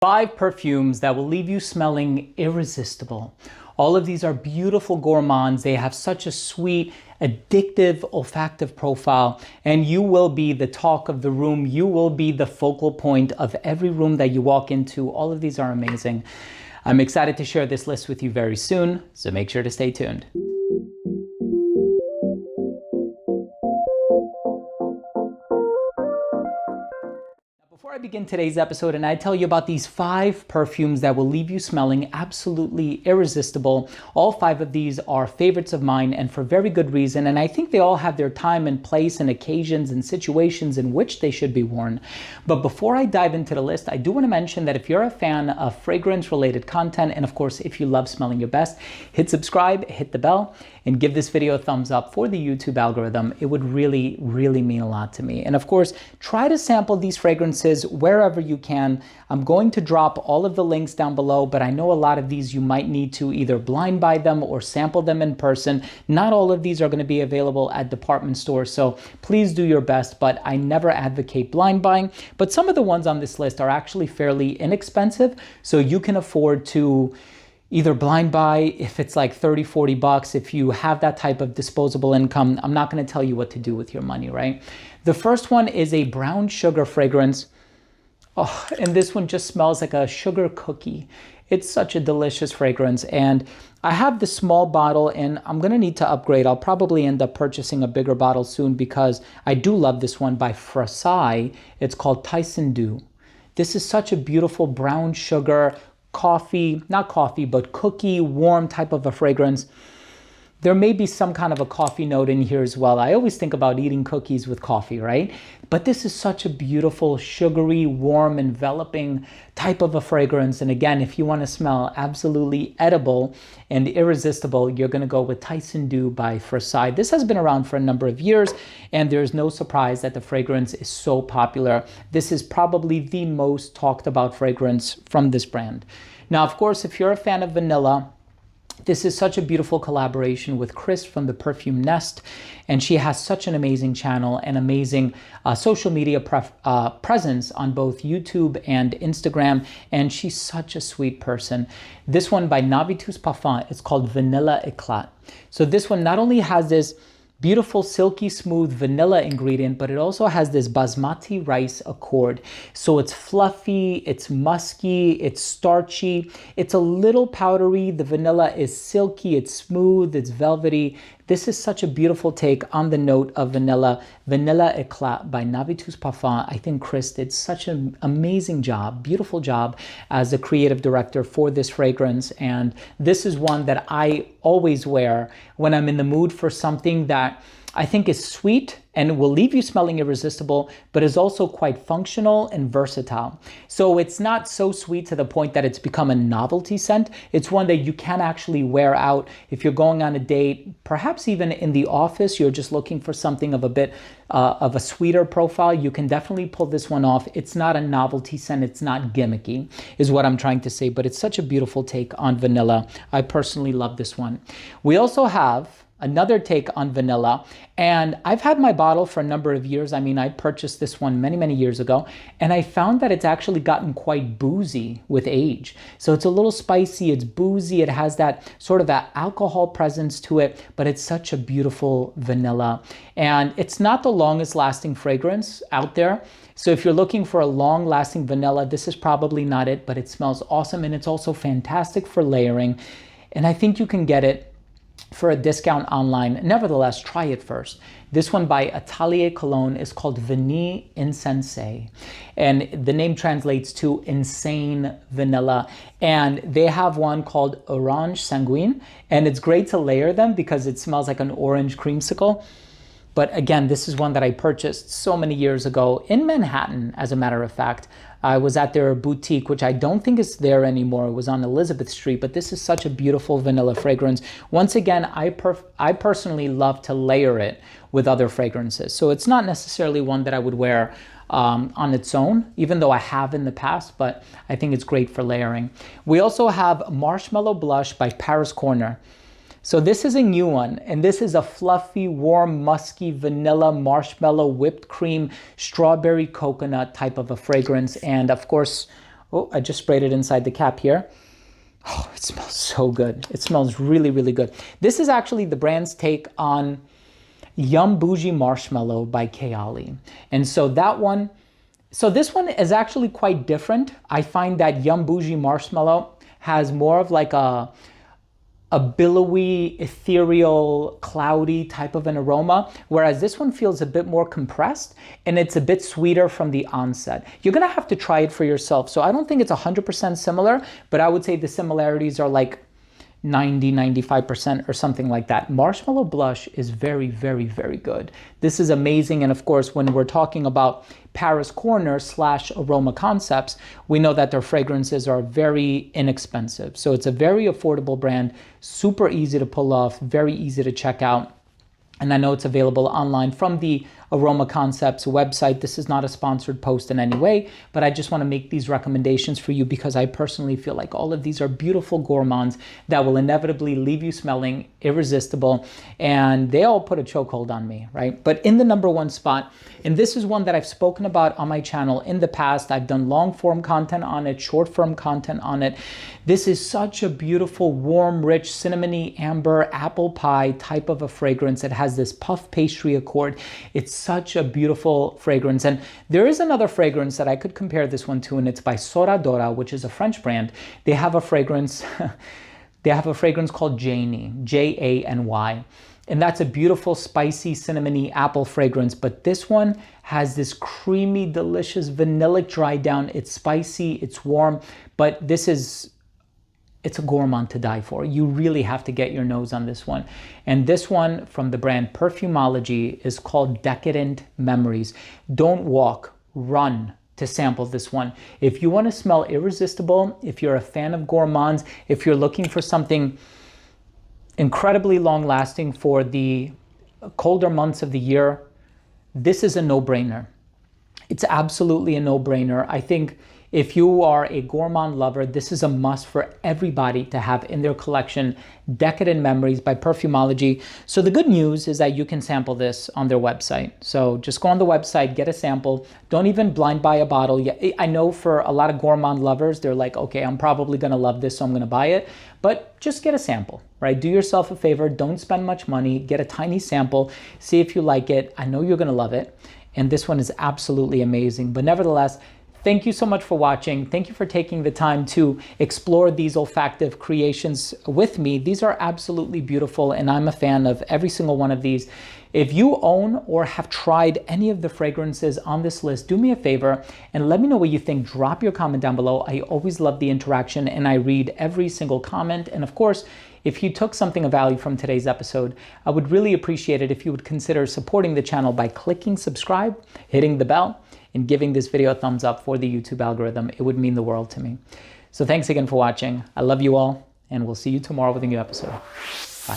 5 perfumes that will leave you smelling irresistible. All of these are beautiful gourmands. They have such a sweet, addictive, olfactive profile, and you will be the talk of the room. You will be the focal point of every room that you walk into. All of these are amazing. I'm excited to share this list with you very soon, so make sure to stay tuned. Before I begin today's episode and I tell you about these 5 perfumes that will leave you smelling absolutely irresistible, all 5 of these are favorites of mine and for very good reason, and I think they all have their time and place and occasions and situations in which they should be worn. But before I dive into the list, I do want to mention that if you're a fan of fragrance-related content, and of course if you love smelling your best, hit subscribe, hit the bell, and give this video a thumbs up for the YouTube algorithm. It would really, really mean a lot to me. And of course, try to sample these fragrances wherever you can. I'm going to drop all of the links down below, but I know a lot of these you might need to either blind buy them or sample them in person. Not all of these are going to be available at department stores, so please do your best, but I never advocate blind buying. But some of the ones on this list are actually fairly inexpensive, so you can afford to either blind buy if it's like 30, 40 bucks. If you have that type of disposable income, I'm not going to tell you what to do with your money, right? The first one is a brown sugar fragrance. Oh, and this one just smells like a sugar cookie. It's such a delicious fragrance. And I have the small bottle and I'm going to need to upgrade. I'll probably end up purchasing a bigger bottle soon because I do love this one by Fide. It's called Tyson Dew. This is such a beautiful brown sugar coffee, not coffee, but cookie, warm type of a fragrance. There may be some kind of a coffee note in here as well. I always think about eating cookies with coffee, right? But this is such a beautiful, sugary, warm, enveloping type of a fragrance. And again, if you want to smell absolutely edible and irresistible, you're going to go with Tyson Dew by Fide. This has been around for a number of years, and there's no surprise that the fragrance is so popular. This is probably the most talked about fragrance from this brand. Now, of course, if you're a fan of vanilla, this is such a beautiful collaboration with Chris from the Perfume Nest, and she has such an amazing channel and amazing social media presence on both YouTube and Instagram, and she's such a sweet person. This one by Navitus Parfum is called Vanilla Eclat. So this one not only has this beautiful, silky smooth vanilla ingredient, but it also has this basmati rice accord. So it's fluffy, it's musky, it's starchy, it's a little powdery. The vanilla is silky, it's smooth, it's velvety. This is such a beautiful take on the note of vanilla. Vanilla Eclat by Navitus Parfum. I think Chris did such an amazing job, beautiful job as a creative director for this fragrance. And this is one that I always wear when I'm in the mood for something that I think is sweet and will leave you smelling irresistible, but is also quite functional and versatile. So it's not so sweet to the point that it's become a novelty scent. It's one that you can actually wear out if you're going on a date, perhaps even in the office, you're just looking for something of a bit of a sweeter profile. You can definitely pull this one off. It's not a novelty scent. It's not gimmicky, is what I'm trying to say, but it's such a beautiful take on vanilla. I personally love this one. We also have another take on vanilla, and I've had my bottle for a number of years. I mean, I purchased this one many, many years ago, and I found that it's actually gotten quite boozy with age. So it's a little spicy, it's boozy, it has that sort of that alcohol presence to it, but it's such a beautiful vanilla. And it's not the longest lasting fragrance out there. So if you're looking for a long lasting vanilla, this is probably not it, but it smells awesome, and it's also fantastic for layering. And I think you can get it for a discount online. Nevertheless, try it first. This one by Atelier Cologne is called Vanille Insensei, and the name translates to insane vanilla. And they have one called Orange Sanguine, and it's great to layer them because it smells like an orange creamsicle. But again, this is one that I purchased so many years ago in Manhattan, as a matter of fact. I was at their boutique, which I don't think is there anymore. It was on Elizabeth Street, but this is such a beautiful vanilla fragrance. Once again, I personally love to layer it with other fragrances. So it's not necessarily one that I would wear on its own, even though I have in the past, but I think it's great for layering. We also have Marshmallow Blush by Paris Corner. So this is a new one, and this is a fluffy, warm, musky, vanilla, marshmallow, whipped cream, strawberry, coconut type of a fragrance. And of course, Oh, I just sprayed it inside the cap here. Oh, it smells so good. It smells really, really good. This is actually the brand's take on Yum Bougie Marshmallow by Kayali. And so this one is actually quite different. I find that Yum Bougie Marshmallow has more of like a billowy, ethereal, cloudy type of an aroma, whereas this one feels a bit more compressed and it's a bit sweeter from the onset. You're gonna have to try it for yourself. So I don't think it's 100% similar, but I would say the similarities are like 90, 95% or something like that. Marshmallow Blush is very, very, very good. This is amazing. And of course, when we're talking about Paris Corner / Aroma Concepts, we know that their fragrances are very inexpensive. So it's a very affordable brand, super easy to pull off, very easy to check out. And I know it's available online from the Aroma Concepts website. This is not a sponsored post in any way, but I just want to make these recommendations for you because I personally feel like all of these are beautiful gourmands that will inevitably leave you smelling irresistible, and they all put a chokehold on me, right? But in the #1 spot, and this is one that I've spoken about on my channel in the past. I've done long form content on it, short form content on it. This is such a beautiful, warm, rich, cinnamony, amber, apple pie type of a fragrance. It has this puff pastry accord. It's such a beautiful fragrance. And there is another fragrance that I could compare this one to, and it's by Soradora, which is a French brand. They have a fragrance, called Janie, Jany. And that's a beautiful, spicy, cinnamony apple fragrance. But this one has this creamy, delicious, vanillic dry down. It's spicy, it's warm, but it's a gourmand to die for. You really have to get your nose on this one. And this one from the brand Perfumology is called Decadent Memories. Don't walk, run to sample this one. If you want to smell irresistible, if you're a fan of gourmands, if you're looking for something incredibly long lasting for the colder months of the year, this is a no-brainer. It's absolutely a no-brainer. I think if you are a gourmand lover, this is a must for everybody to have in their collection, Decadent Memories by Perfumology. So the good news is that you can sample this on their website. So just go on the website, get a sample. Don't even blind buy a bottle. I know for a lot of gourmand lovers, they're like, okay, I'm probably gonna love this, so I'm gonna buy it. But just get a sample, right? Do yourself a favor, don't spend much money, get a tiny sample, see if you like it. I know you're gonna love it. And this one is absolutely amazing. But nevertheless, thank you so much for watching. Thank you for taking the time to explore these olfactive creations with me. These are absolutely beautiful, and I'm a fan of every single one of these. If you own or have tried any of the fragrances on this list, do me a favor and let me know what you think. Drop your comment down below. I always love the interaction, and I read every single comment. And of course, if you took something of value from today's episode, I would really appreciate it if you would consider supporting the channel by clicking subscribe, hitting the bell, and giving this video a thumbs up for the YouTube algorithm. It would mean the world to me. So thanks again for watching. I love you all, and we'll see you tomorrow with a new episode. Bye.